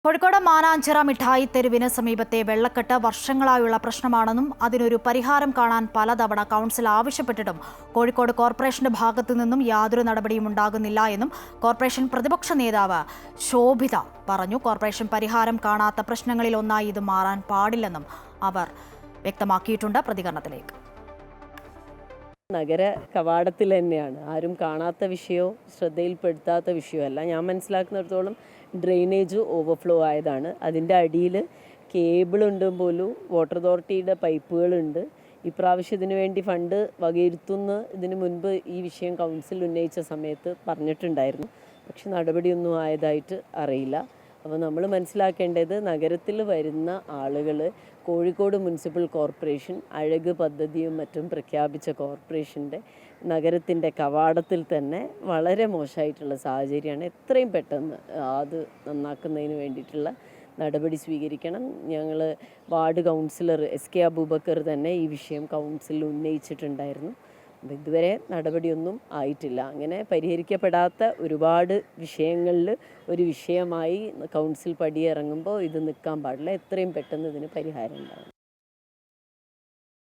കോഴിക്കോട് മാനാഞ്ചിറ മിഠായി തെരുവിന് സമീപത്തെ വെള്ളക്കെട്ട് വർഷങ്ങളായുള്ള പ്രശ്നമാണെന്നും അതിനൊരു പരിഹാരം കാണാൻ പലതവണ കൗൺസിൽ ആവശ്യപ്പെട്ടിട്ടും കോഴിക്കോട് കോർപ്പറേഷന്റെ ഭാഗത്തു നിന്നും യാതൊരു നടപടിയും ഉണ്ടാകുന്നില്ല എന്നും കോർപ്പറേഷൻ പ്രതിപക്ഷ നേതാവ് ശോഭിത പറഞ്ഞു. കോർപ്പറേഷൻ പരിഹാരം കാണാത്ത പ്രശ്നങ്ങളിൽ ഒന്നായി ഇത് മാറാൻ പാടില്ലെന്നും അവർ വ്യക്തമാക്കിയിട്ടുണ്ട്. പ്രതികരണത്തിലേക്ക്. നഗര കവാടത്തിൽ തന്നെയാണ്, ആരും കാണാത്ത വിഷയമോ ശ്രദ്ധയിൽപ്പെടുത്താത്ത വിഷയമല്ല. ഞാൻ മനസ്സിലാക്കുന്നിടത്തോളം ഡ്രെയിനേജ് ഓവർഫ്ലോ ആയതാണ്. അതിൻ്റെ അടിയിൽ കേബിളുണ്ട് പോലും, വാട്ടർ അതോറിറ്റിയുടെ പൈപ്പുകളുണ്ട്. ഇപ്രാവശ്യം ഇതിനു വേണ്ടി ഫണ്ട് വകയിരുത്തുന്ന ഇതിനു മുൻപ് ഈ വിഷയം കൗൺസിൽ ഉന്നയിച്ച സമയത്ത് പറഞ്ഞിട്ടുണ്ടായിരുന്നു. പക്ഷെ നടപടിയൊന്നും ആയതായിട്ട് അറിയില്ല. അപ്പോൾ നമ്മൾ മനസ്സിലാക്കേണ്ടത്, നഗരത്തിൽ വരുന്ന ആളുകൾ കോഴിക്കോട് മുനിസിപ്പൽ കോർപ്പറേഷൻ അഴക് പദ്ധതിയും മറ്റും പ്രഖ്യാപിച്ച കോർപ്പറേഷൻ്റെ നഗരത്തിൻ്റെ കവാടത്തിൽ തന്നെ വളരെ മോശമായിട്ടുള്ള സാഹചര്യമാണ്. എത്രയും പെട്ടെന്ന് അത് നന്നാക്കുന്നതിന് വേണ്ടിയിട്ടുള്ള നടപടി സ്വീകരിക്കണം. ഞങ്ങൾ വാർഡ് കൗൺസിലർ SK അബൂബക്കർ തന്നെ ഈ വിഷയം കൗൺസിലിൽ ഉന്നയിച്ചിട്ടുണ്ടായിരുന്നു. അപ്പം ഇതുവരെ നടപടിയൊന്നും ആയിട്ടില്ല. അങ്ങനെ പരിഹരിക്കപ്പെടാത്ത ഒരുപാട് വിഷയങ്ങളിൽ ഒരു വിഷയമായി കൗൺസിൽ പടിയിറങ്ങുമ്പോൾ ഇത് നിൽക്കാൻ പാടില്ല. എത്രയും പെട്ടെന്ന് ഇതിന് പരിഹാരം ഉണ്ടാകും.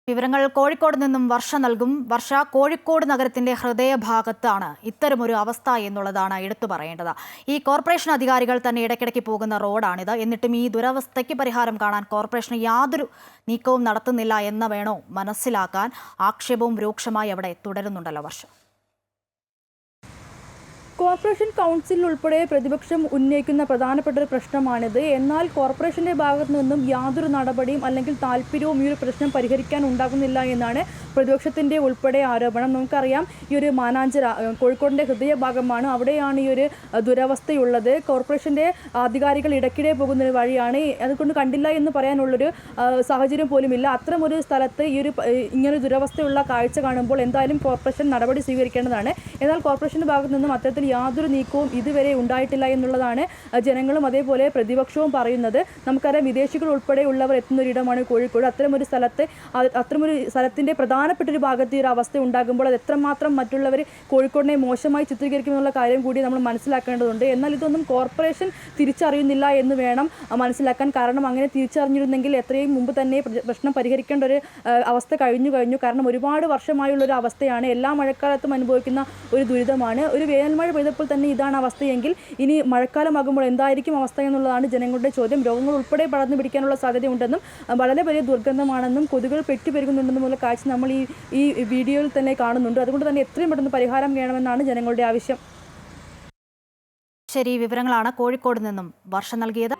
വിവരങ്ങൾ കോഴിക്കോട് നിന്നും വർഷ നൽകും. വർഷ, കോഴിക്കോട് നഗരത്തിന്റെ ഹൃദയഭാഗത്താണ് ഇത്തരമൊരു അവസ്ഥ എന്നുള്ളതാണ് എടുത്തു പറയേണ്ടത്. ഈ കോർപ്പറേഷൻ അധികാരികൾ തന്നെ ഇടയ്ക്കിടയ്ക്ക് പോകുന്ന റോഡാണിത്. എന്നിട്ടും ഈ ദുരവസ്ഥയ്ക്ക് പരിഹാരം കാണാൻ കോർപ്പറേഷൻ യാതൊരു നീക്കവും നടത്തുന്നില്ല എന്ന് വേണോ മനസ്സിലാക്കാൻ? ആക്ഷേപവും രൂക്ഷമായി അവിടെ തുടരുന്നുണ്ടല്ലോ വർഷ. കോർപ്പറേഷൻ കൗൺസിൽ ഉൾപ്പെടെ പ്രതിപക്ഷം ഉന്നയിക്കുന്ന പ്രധാനപ്പെട്ട ഒരു പ്രശ്നമാണിത്. എന്നാൽ കോർപ്പറേഷന്റെ ഭാഗത്തു നിന്നും യാതൊരു നടപടിയും അല്ലെങ്കിൽ താല്പര്യവും ഈ ഒരു പ്രശ്നം പരിഹരിക്കാൻ ഉണ്ടാകുന്നില്ല എന്നാണ് പ്രതിപക്ഷത്തിന്റെ ഉൾപ്പെടെ ആരോപണം. നമുക്കറിയാം, ഈ ഒരു മാനാഞ്ചിറ കോഴിക്കോടിന്റെ ഹൃദയഭാഗമാണ്. അവിടെയാണ് ഈ ഒരു ദുരവസ്ഥയുള്ളത്. കോർപ്പറേഷന്റെ അധികാരികൾ ഇടയ്ക്കിടെ പോകുന്ന ഒരു വഴിയാണ്. അതുകൊണ്ട് കണ്ടില്ല എന്ന് പറയാനുള്ളൊരു സാഹചര്യം പോലുമില്ല. അത്തരമൊരു സ്ഥലത്ത് ഈ ഒരു ഇങ്ങനൊരു ദുരവസ്ഥയുള്ള കാഴ്ച കാണുമ്പോൾ എന്തായാലും കോർപ്പറേഷൻ നടപടി സ്വീകരിക്കേണ്ടതാണ്. എന്നാൽ കോർപ്പറേഷന്റെ ഭാഗത്തു നിന്നും അത്തരത്തിൽ യാതൊരു നീക്കവും ഇതുവരെ ഉണ്ടായിട്ടില്ല എന്നുള്ളതാണ് ജനങ്ങളും അതേപോലെ പ്രതിപക്ഷവും പറയുന്നത്. നമുക്കറിയാം, വിദേശികൾ ഉൾപ്പെടെ ഉള്ളവർ എത്തുന്നൊരിടമാണ് കോഴിക്കോട്. അത്തരമൊരു സ്ഥലത്തിന്റെ പ്രധാനപ്പെട്ട ഒരു ഭാഗത്ത് ഈ ഒരു അവസ്ഥ ഉണ്ടാകുമ്പോൾ അത് എത്രമാത്രം മറ്റുള്ളവർ കോഴിക്കോടിനെ മോശമായി ചിത്രീകരിക്കുമെന്നുള്ള കാര്യം കൂടി നമ്മൾ മനസ്സിലാക്കേണ്ടതുണ്ട്. എന്നാൽ ഇതൊന്നും കോർപ്പറേഷൻ തിരിച്ചറിയുന്നില്ല എന്ന് വേണം മനസ്സിലാക്കാൻ. കാരണം അങ്ങനെ തിരിച്ചറിഞ്ഞിരുന്നെങ്കിൽ എത്രയും മുമ്പ് തന്നെ പ്രശ്നം പരിഹരിക്കേണ്ട ഒരു അവസ്ഥ കഴിഞ്ഞു. കാരണം ഒരുപാട് വർഷമായുള്ളൊരു അവസ്ഥയാണ്. എല്ലാ മഴക്കാലത്തും അനുഭവിക്കുന്ന ഒരു ദുരിതമാണ്. ഒരു വേനൽമഴ പെയ്തപ്പോൾ തന്നെ ഇതാണ് അവസ്ഥയെങ്കിൽ ഇനി മഴക്കാലമാകുമ്പോൾ എന്തായിരിക്കും അവസ്ഥ എന്നുള്ളതാണ് ജനങ്ങളുടെ ചോദ്യം. രോഗങ്ങൾ ഉൾപ്പെടെ പടർന്നു പിടിക്കാനുള്ള സാധ്യതയുണ്ടെന്നും വളരെ വലിയ ദുർഗന്ധമാണെന്നും കൊതുകുകൾ പെറ്റുപെരുകുന്നുണ്ടെന്നുമുള്ള കാഴ്ച നമ്മൾ ഈ വീഡിയോയിൽ തന്നെ കാണുന്നുണ്ട്. അതുകൊണ്ട് തന്നെ എത്രയും പെട്ടെന്ന് പരിഹാരം വേണമെന്നാണ് ജനങ്ങളുടെ ആവശ്യം. ശരി, വിവരങ്ങളാണ് കോഴിക്കോട് നിന്നും വർഷ നൽകിയത്.